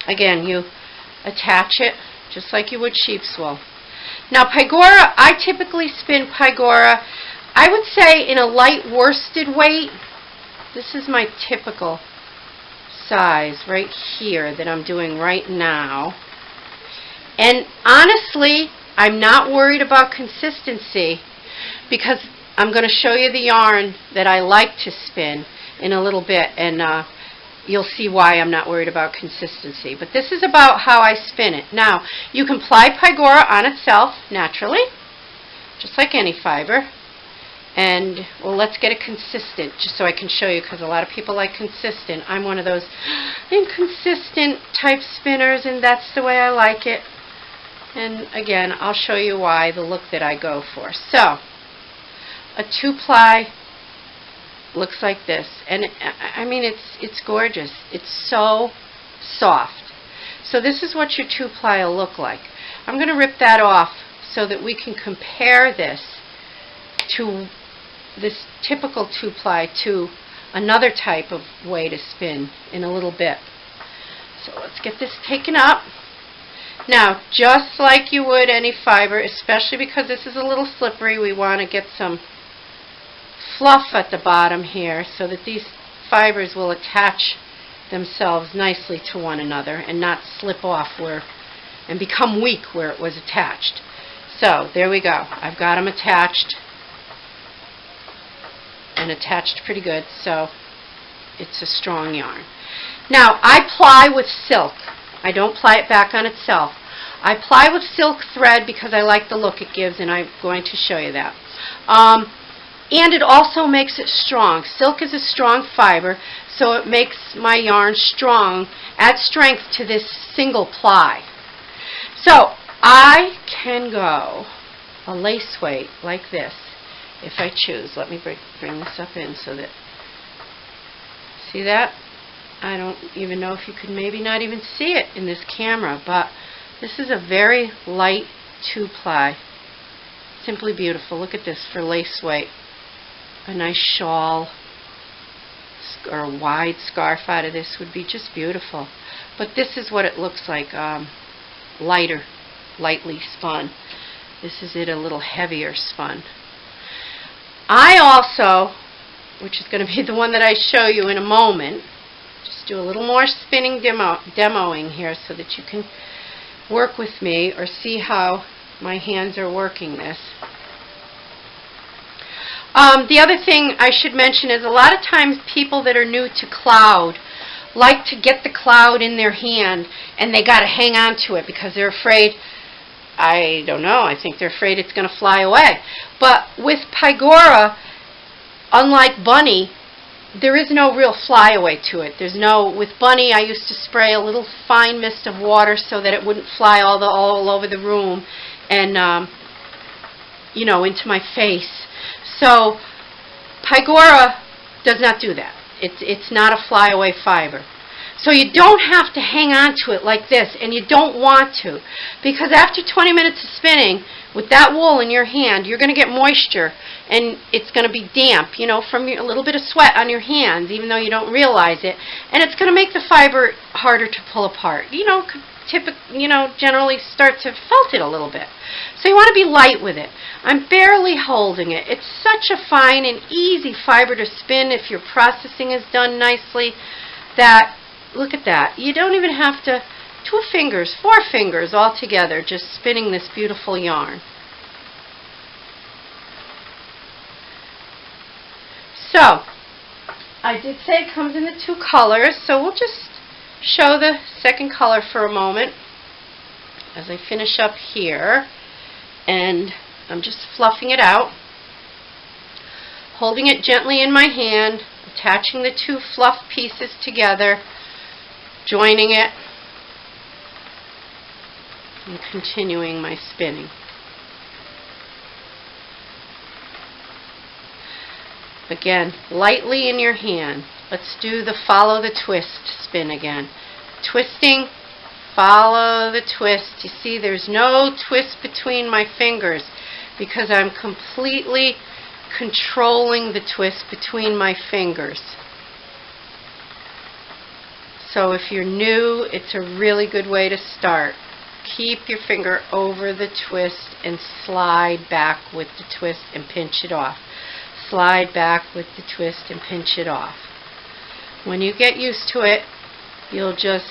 again, you attach it just like you would sheep's wool. Now Pygora, I typically spin Pygora, I would say in a light worsted weight. This is my typical size right here that I'm doing right now. And honestly, I'm not worried about consistency because I'm going to show you the yarn that I like to spin in a little bit, and you'll see why I'm not worried about consistency. But this is about how I spin it. Now, you can ply Pygora on itself naturally, just like any fiber. And, well, let's get it consistent, just so I can show you, because a lot of people like consistent. I'm one of those inconsistent type spinners, and that's the way I like it. And, again, I'll show you why, the look that I go for. So, a 2-ply looks like this. And, I mean, it's gorgeous. It's so soft. So this is what your 2-ply will look like. I'm going to rip that off so that we can compare this to this typical 2-ply to another type of way to spin in a little bit. So let's get this taken up. Now, just like you would any fiber, especially because this is a little slippery, we want to get some fluff at the bottom here so that these fibers will attach themselves nicely to one another and not slip off and become weak where it was attached. So there we go. I've got them attached, and attached pretty good, so it's a strong yarn. Now, I ply with silk. I don't ply it back on itself. I ply with silk thread because I like the look it gives, and I'm going to show you that. And it also makes it strong. Silk is a strong fiber, so it makes my yarn strong, adds strength to this single ply. So I can go a lace weight like this if I choose. Let me bring this up in so that, see that? I don't even know if you could maybe not even see it in this camera, but this is a very light 2-ply. Simply beautiful. Look at this for lace weight. A nice shawl or a wide scarf out of this would be just beautiful. But this is what it looks like, lightly spun. This is it, a little heavier spun. I also, which is going to be the one that I show you in a moment, just do a little more spinning demoing here so that you can work with me or see how my hands are working this. The other thing I should mention is a lot of times people that are new to cloud like to get the cloud in their hand and they got to hang on to it because they're afraid, I don't know, I think they're afraid it's going to fly away. But with Pygora, unlike Bunny, there is no real flyaway to it. There's no, with Bunny I used to spray a little fine mist of water so that it wouldn't fly all over the room and you know, into my face. So Pygora does not do that. It's not a flyaway fiber. So you don't have to hang on to it like this, and you don't want to, because after 20 minutes of spinning with that wool in your hand, you're going to get moisture, and it's going to be damp, you know, from a little bit of sweat on your hands, even though you don't realize it, and it's going to make the fiber harder to pull apart. You know, generally start to felt it a little bit. So you want to be light with it. I'm barely holding it. It's such a fine and easy fiber to spin if your processing is done nicely that, look at that, you don't even have to, 2 fingers, 4 fingers all together just spinning this beautiful yarn. So, I did say it comes in the 2 colors, so we'll just show the second color for a moment as I finish up here, and I'm just fluffing it out, holding it gently in my hand, attaching the 2 fluff pieces together, joining it, and continuing my spinning. Again, lightly in your hand. Let's do the follow the twist spin again. Twisting, follow the twist. You see, there's no twist between my fingers because I'm completely controlling the twist between my fingers. So if you're new, it's a really good way to start. Keep your finger over the twist and slide back with the twist and pinch it off. Slide back with the twist and pinch it off. When you get used to it, you'll just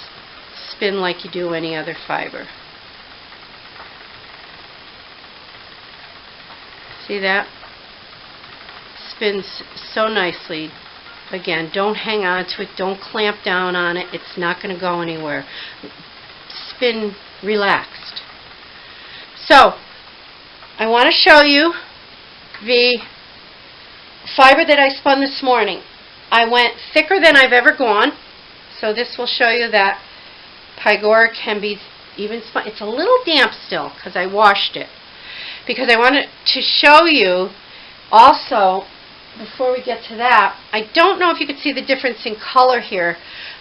spin like you do any other fiber. See that? Spins so nicely. Again, don't hang on to it. Don't clamp down on it. It's not going to go anywhere. Spin relaxed. So, I want to show you the fiber that I spun this morning. I went thicker than I've ever gone. So this will show you that Pygora can be even spun. It's a little damp still because I washed it. Because I wanted to show you also, before we get to that, I don't know if you could see the difference in color here,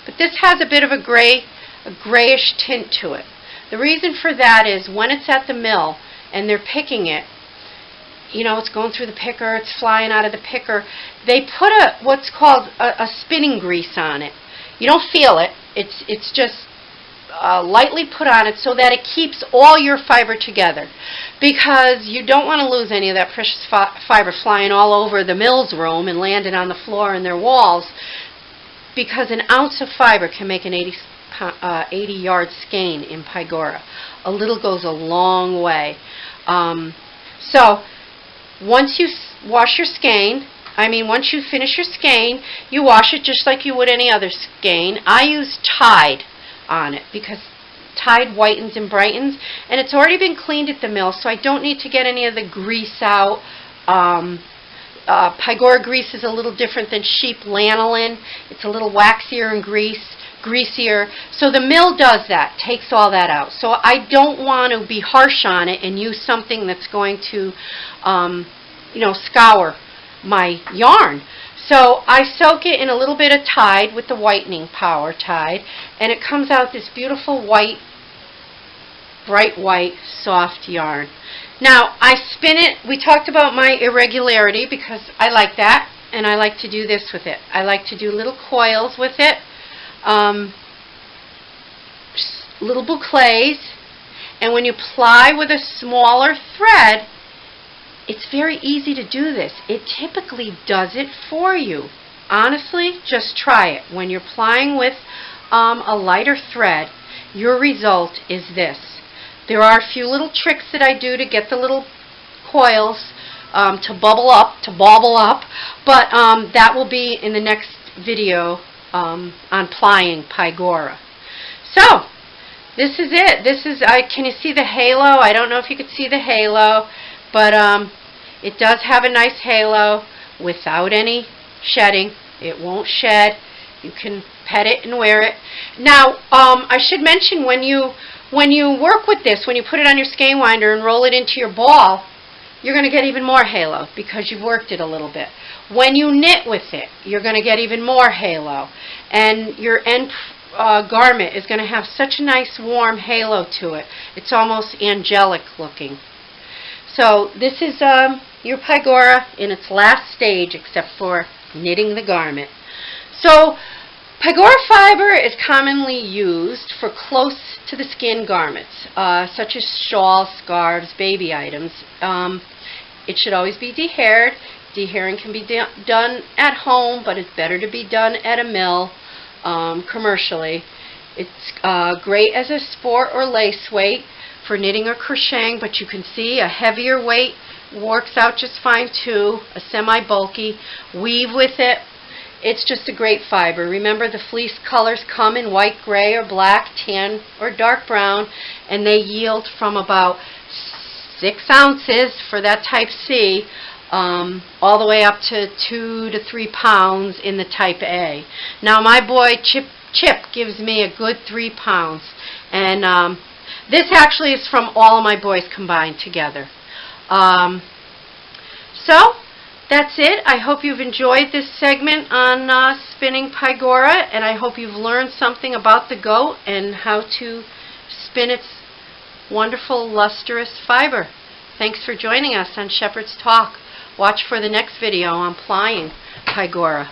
but this has a bit of a grayish tint to it. The reason for that is when it's at the mill and they're picking it, you know, it's going through the picker, it's flying out of the picker, they put what's called a spinning grease on it. You don't feel it. It's just lightly put on it so that it keeps all your fiber together, because you don't want to lose any of that precious fiber flying all over the mill's room and landing on the floor and their walls, because an ounce of fiber can make an 80-yard skein in Pygora. A little goes a long way. So once you wash your skein, once you finish your skein, you wash it just like you would any other skein. I use Tide on it because Tide whitens and brightens, and it's already been cleaned at the mill, so I don't need to get any of the grease out. Pygora grease is a little different than sheep lanolin. It's a little waxier and greasier. So the mill does that, takes all that out. So I don't want to be harsh on it and use something that's going to, scour my yarn. So I soak it in a little bit of Tide with the whitening power, Tide, and it comes out this beautiful white, bright white, soft yarn. Now I spin it. We talked about my irregularity because I like that, and I like to do this with it. I like to do little coils with it, little bouclés, and when you ply with a smaller thread, it's very easy to do this. It typically does it for you. Honestly, just try it. When you're plying with a lighter thread, your result is this. There are a few little tricks that I do to get the little coils to bubble up, but that will be in the next video on plying Pygora. So, this is it. Can you see the halo? I don't know if you could see the halo, but it does have a nice halo without any shedding. It won't shed. You can pet it and wear it. Now, I should mention, when you work with this, when you put it on your skein winder and roll it into your ball, you're going to get even more halo because you've worked it a little bit. When you knit with it, you're going to get even more halo. And your end garment is going to have such a nice warm halo to it. It's almost angelic looking. So this is your Pygora in its last stage, except for knitting the garment. So Pygora fiber is commonly used for close to the skin garments, such as shawls, scarves, baby items. It should always be dehaired. Dehairing can be done at home, but it's better to be done at a mill commercially. It's great as a sport or lace weight for knitting or crocheting, but you can see a heavier weight works out just fine too, a semi-bulky. Weave with it. It's just a great fiber. Remember, the fleece colors come in white, gray, or black, tan, or dark brown, and they yield from about 6 ounces for that type C, all the way up to 2 to 3 pounds in the type A. Now my boy Chip gives me a good 3 pounds, and this actually is from all of my boys combined together. So that's it. I hope you've enjoyed this segment on spinning Pygora, and I hope you've learned something about the goat and how to spin its wonderful lustrous fiber. Thanks for joining us on Shepherd's Talk. Watch for the next video on plying Pygora.